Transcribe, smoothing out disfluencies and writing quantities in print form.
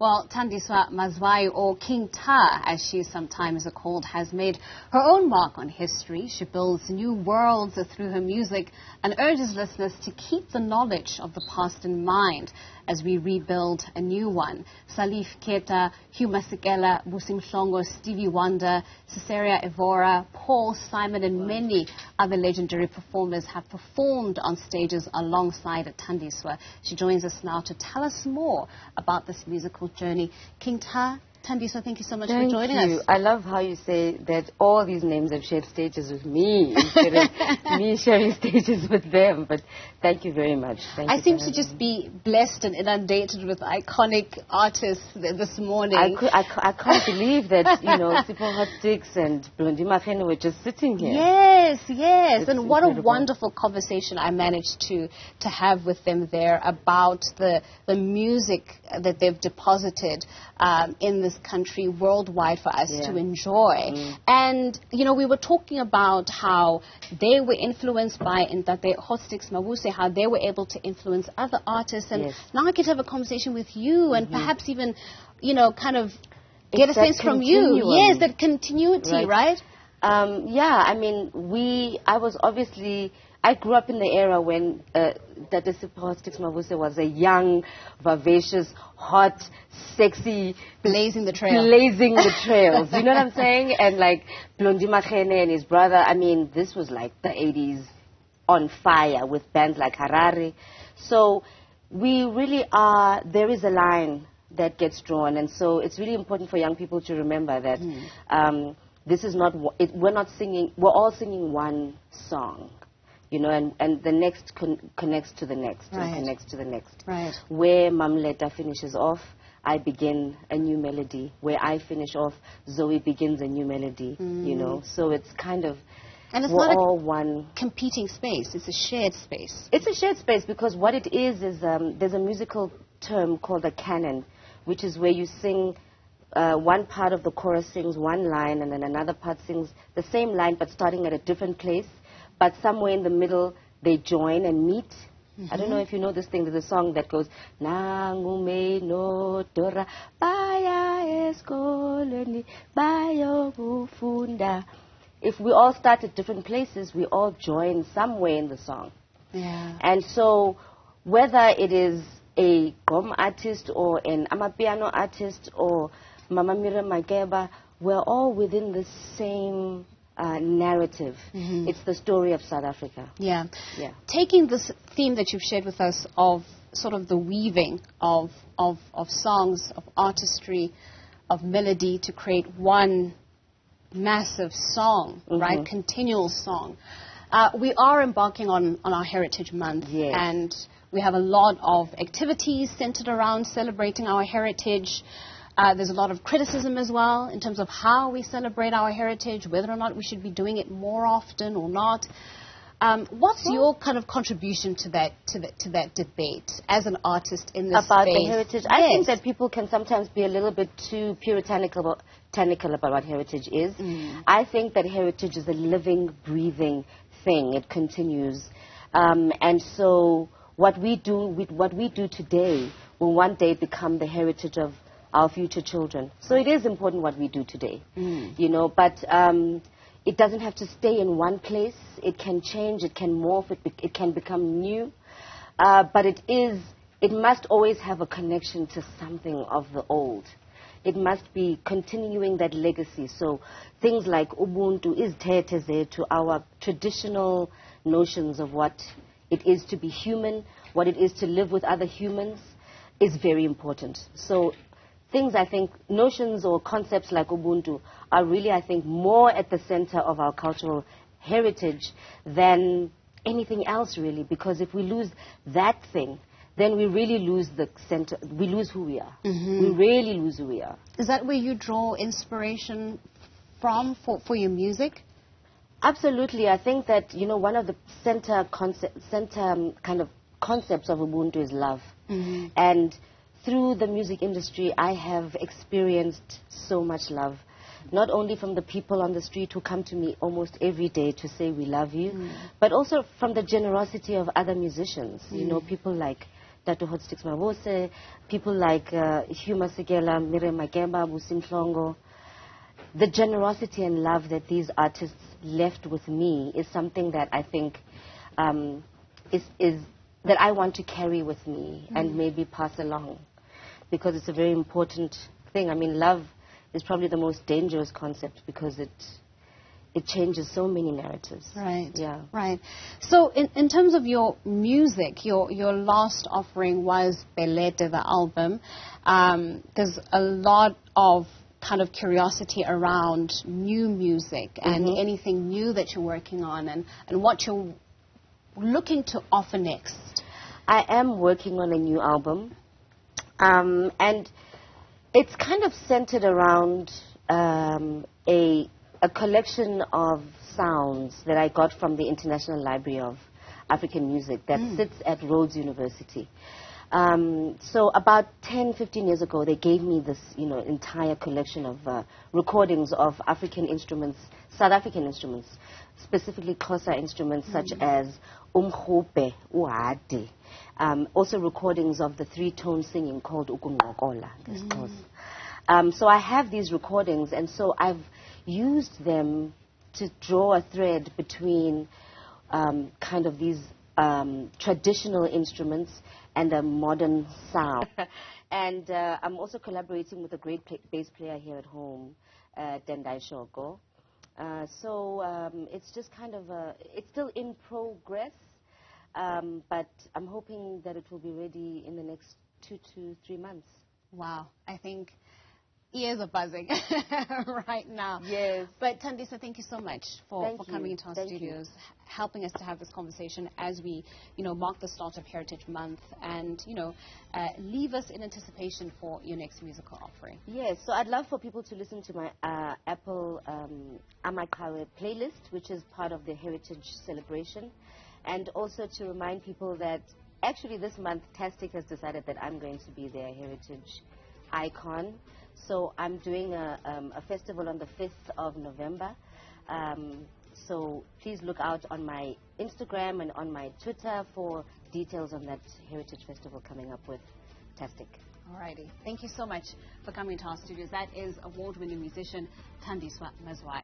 Well, Thandiswa Mazwai, or King Ta, as she sometimes is called, has made her own mark on history. She builds new worlds through her music and urges listeners to keep the knowledge of the past in mind as we rebuild a new one. Salif Keita, Hugh Masekela, Busi Mhlongo, Stevie Wonder, Cesaria Evora, Paul, Simon and many other legendary performers have performed on stages alongside Thandiswa. She joins us now to tell us more about this musical journey. King Ta, Thandiswa, thank you so much for joining us. I love how you say that all these names have shared stages with me instead of me sharing stages with them. But thank you very much. I seem to just be blessed and inundated with iconic artists this morning. I can't believe that, you know, Sipho Hot Sticks and Blondie Mafene were just sitting here. Yes, yes. It's and what incredible. A wonderful conversation I managed to have with them there about the music that they've deposited in this country worldwide for us to enjoy. And, you know, we were talking about how they were influenced by, in that they, Hot Sticks Mabuse, how they were able to influence other artists. And now I get to have a conversation with you and perhaps even, you know, kind of get a sense from you. Yes, that continuity, right? Yeah, I mean, I grew up in the era when that the Hot Sticks Mabuse was a young, vivacious, hot, sexy... Blazing the trail. Blazing the trails, you know what I'm saying? And like Blondie Mafene and his brother, I mean, this was like the 80s on fire with bands like Harare. So we really are, there is a line that gets drawn. And so it's really important for young people to remember that this is not, we're not singing, we're all singing one song. You know, and the next connects to the next, and connects to the next. Right. Where Mamleta finishes off, I begin a new melody. Where I finish off, Zoe begins a new melody. You know, so it's kind of, and it's we're not all a one competing space. It's a shared space. It's a shared space because what it is there's a musical term called a canon, which is where you sing. One part of the chorus sings one line, and then another part sings the same line, but starting at a different place. But somewhere in the middle, they join and meet. I don't know if you know this thing. There's a song that goes, Nangume no dora baya eskoleni bayo bufunda. If we all start at different places, we all join somewhere in the song. Yeah. And so whether it is a gqom artist or an amapiano artist or Mama Mira Mageba, we're all within the same narrative. It's the story of South Africa. Yeah. Taking this theme that you've shared with us of sort of the weaving of songs, of artistry, of melody to create one massive song, right? Continual song. We are embarking on our Heritage Month, and we have a lot of activities centered around celebrating our heritage. There's a lot of criticism as well in terms of how we celebrate our heritage, whether or not we should be doing it more often or not. What's your kind of contribution to that debate as an artist in this about space? The heritage? I think that people can sometimes be a little bit too puritanical about what heritage is. I think that heritage is a living, breathing thing. It continues, and so what we do today will one day become the heritage of our future children. So it is important what we do today, you know, but it doesn't have to stay in one place. It can change, it can morph, it can become new, but it must always have a connection to something of the old. It must be continuing that legacy. So things like Ubuntu is Thethe to our traditional notions of what it is to be human, what it is to live with other humans, is very important. So things, I think, notions or concepts like Ubuntu are really, I think, more at the center of our cultural heritage than anything else, really, because if we lose that thing, then we really lose the center, we lose who we are. We really lose who we are. Is that where you draw inspiration from for your music? Absolutely. I think that, you know, one of the center kind of concepts of Ubuntu is love. And through the music industry, I have experienced so much love, not only from the people on the street who come to me almost every day to say we love you, but also from the generosity of other musicians. You know, people like Dr. Hotstix Mabose, people like Hugh Masekela, Miriam Makeba, Busi Mhlongo. The generosity and love that these artists left with me is something that I think is that I want to carry with me and maybe pass along, because it's a very important thing. I mean, love is probably the most dangerous concept because it changes so many narratives. Right. Yeah. Right. So in terms of your music, your last offering was Belete, the album. There's a lot of kind of curiosity around new music and anything new that you're working on and what you're looking to offer next. I am working on a new album, and it's kind of centered around a collection of sounds that I got from the International Library of African Music that sits at Rhodes University. So about 10, 15 years ago, they gave me this, entire collection of recordings of African instruments, South African instruments, specifically Xhosa instruments such as umkhube, uade, also recordings of the three-tone singing called ukunqokola, this Xhosa. So I have these recordings, and so I've used them to draw a thread between kind of these traditional instruments and a modern sound. And I'm also collaborating with a great bass player here at home, Tendai Shoko. So it's just kind of it's still in progress, but I'm hoping that it will be ready in the next 2 to 3 months. Wow. I think ears are buzzing right now. Yes. But Thandiswa, thank you so much for coming into our Thank studios, helping us to have this conversation as we, mark the start of Heritage Month and, leave us in anticipation for your next musical offering. Yes, so I'd love for people to listen to my Apple Amakawe playlist, which is part of the Heritage celebration, and also to remind people that actually this month Tastic has decided that I'm going to be their Heritage icon. So I'm doing a festival on the 5th of November. So please look out on my Instagram and on my Twitter for details on that Heritage Festival coming up with Tastic. Alrighty. Thank you so much for coming to our studios. That is award-winning musician Thandiswa Mazwai.